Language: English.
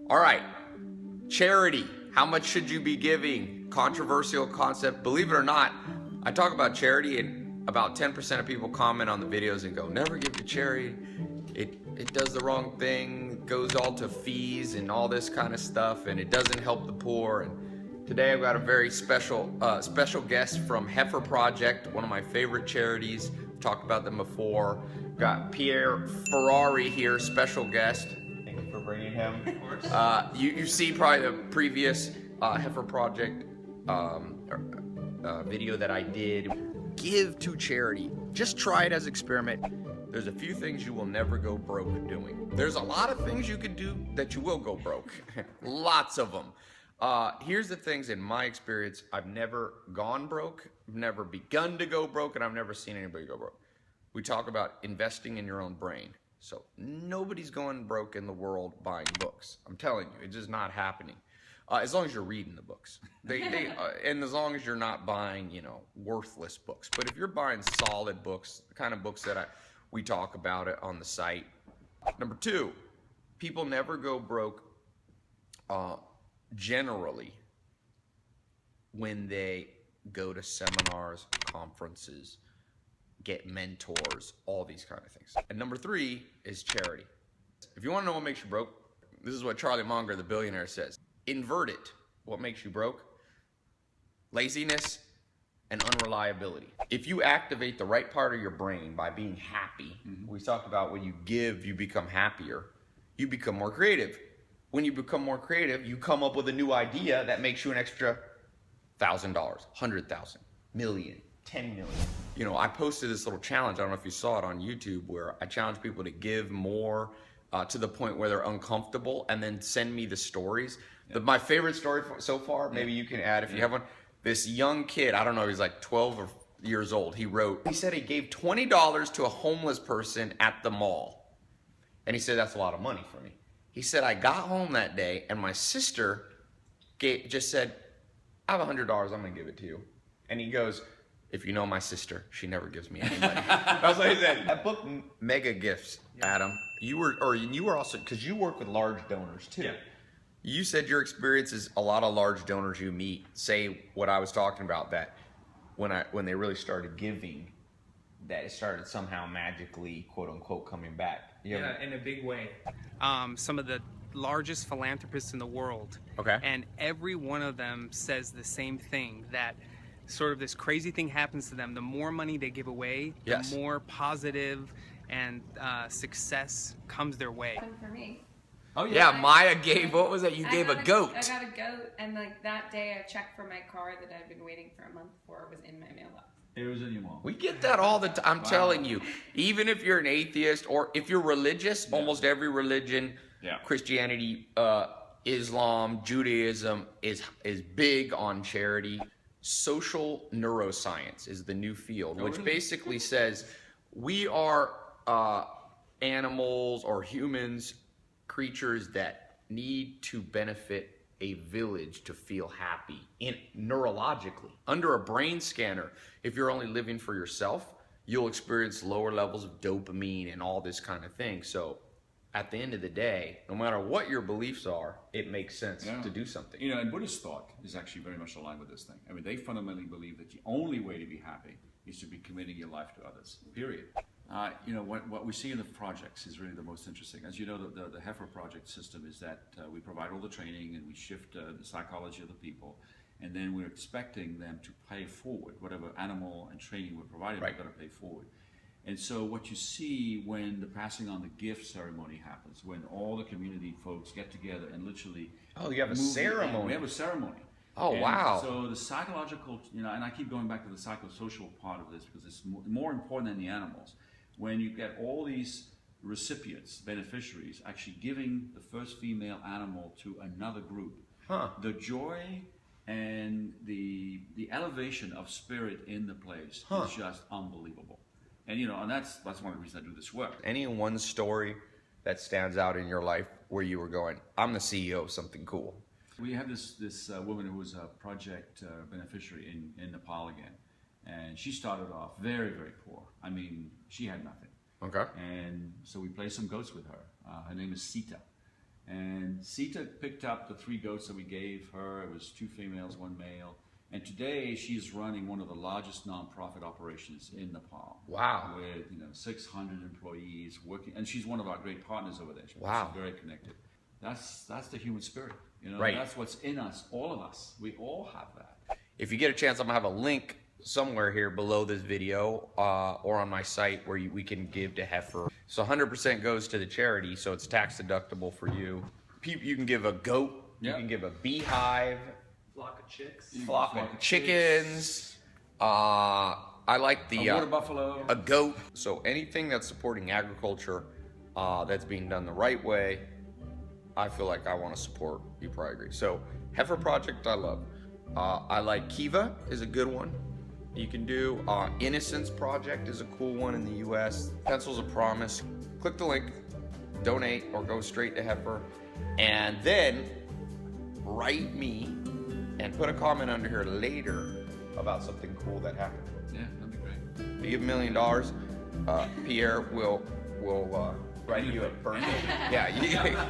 All right, charity. How much should you be giving? Controversial concept. Believe it or not, I talk about charity and about 10% of people comment on the videos and go, never give to charity. It does the wrong thing, goes all to fees and all this kind of stuff, and it doesn't help the poor. And today I've got a very special guest from Heifer Project, one of my favorite charities. I've talked about them before. Got Pierre Ferrari here, special guest. Thank you for bringing him. Of course. You've seen probably the previous Heifer Project video that I did. Give to charity. Just try it as an experiment. There's a few things you will never go broke doing. There's a lot of things you can do that you will go broke. Lots of them. Here's the things in my experience. I've never gone broke, I've never begun to go broke, and I've never seen anybody go broke. We talk about investing in your own brain. So nobody's going broke in the world buying books. I'm telling you, it's just not happening. As long as you're reading the books. And as long as you're not buying, worthless books. But if you're buying solid books, the kind of books that we talk about it on the site. Number two, people never go broke generally when they go to seminars, conferences, get mentors, all these kind of things. And number three is charity. If you want to know what makes you broke, this is what Charlie Munger, the billionaire, says. Invert it. What makes you broke? Laziness and unreliability. If you activate the right part of your brain by being happy, we talked about when you give, you become happier, you become more creative. When you become more creative, you come up with a new idea that makes you an extra $1,000, $100,000, million, 10 million. I posted this little challenge, I don't know if you saw it on YouTube, where I challenge people to give more to the point where they're uncomfortable and then send me the stories. My favorite story so far, maybe you can add if you have one. This young kid, I don't know, he's like 12 years old. He said he gave $20 to a homeless person at the mall. And he said, that's a lot of money for me. He said, I got home that day and my sister just said, I have $100, I'm gonna give it to you. And he goes, if you know my sister, she never gives me any money. That's what he said. That book, Mega Gifts, Adam, you were also, because you work with large donors too. Yeah. You said your experience is a lot of large donors you meet say what I was talking about, that when they really started giving, that it started somehow magically, quote unquote, coming back. Yeah, in a big way. Some of the largest philanthropists in the world. Okay. And every one of them says the same thing, that sort of this crazy thing happens to them. The more money they give away, the more positive and success comes their way. For me. Oh yeah, Maya gave, what was it? You gave a goat. I got a goat, and like that day a check for my car that I'd been waiting for a month for was in my mailbox. It was in your mom. We get that all the time. I'm telling you, even if you're an atheist or if you're religious, almost every religion, Christianity, Islam, Judaism is big on charity. Social neuroscience is the new field, which basically says we are animals or humans, creatures that need to benefit a village to feel happy neurologically. Under a brain scanner, if you're only living for yourself, you'll experience lower levels of dopamine and all this kind of thing. So at the end of the day, no matter what your beliefs are, it makes sense to do something. And Buddhist thought is actually very much aligned with this thing. I mean, they fundamentally believe that the only way to be happy is to be committing your life to others, period. What we see in the projects is really the most interesting. As you know, the Heifer Project system is that we provide all the training and we shift the psychology of the people, and then we're expecting them to pay forward. Whatever animal and training we're providing, they've got to pay forward. And so what you see when the passing on the gift ceremony happens, when all the community folks get together and literally... Oh, you have a ceremony. We have a ceremony. Oh, and wow. So the psychological, and I keep going back to the psychosocial part of this because it's more important than the animals. When you get all these recipients, beneficiaries, actually giving the first female animal to another group, the joy and the elevation of spirit in the place is just unbelievable. And and that's one of the reasons I do this work. Any one story that stands out in your life where you were going, I'm the CEO of something cool? We have this woman who was a project beneficiary in Nepal again. And she started off very, very poor. I mean, she had nothing. Okay. And so we placed some goats with her. Her name is Sita. And Sita picked up the 3 goats that we gave her. It was 2 females, 1 male. And today she's running one of the largest nonprofit operations in Nepal. Wow. With 600 employees working, and she's one of our great partners over there. Wow. She's very connected. That's the human spirit. Right. That's what's in us, all of us. We all have that. If you get a chance, I'm gonna have a link somewhere here below this video or on my site where we can give to Heifer. So 100% goes to the charity, so it's tax deductible for you. You can give a goat, you can give a beehive, Flock of chicks. flock of chickens. I like the A water buffalo. a goat. So anything that's supporting agriculture that's being done the right way, I feel like I want to support. You probably agree. So Heifer Project, I love. I like Kiva is a good one. You can do Innocence Project is a cool one in the U.S. Pencils of Promise. Click the link, donate, or go straight to Heifer, and then write me and put a comment under here later about something cool that happened. Yeah, that'd be great. If you give $1 million, Pierre will write you a birthday. Yeah,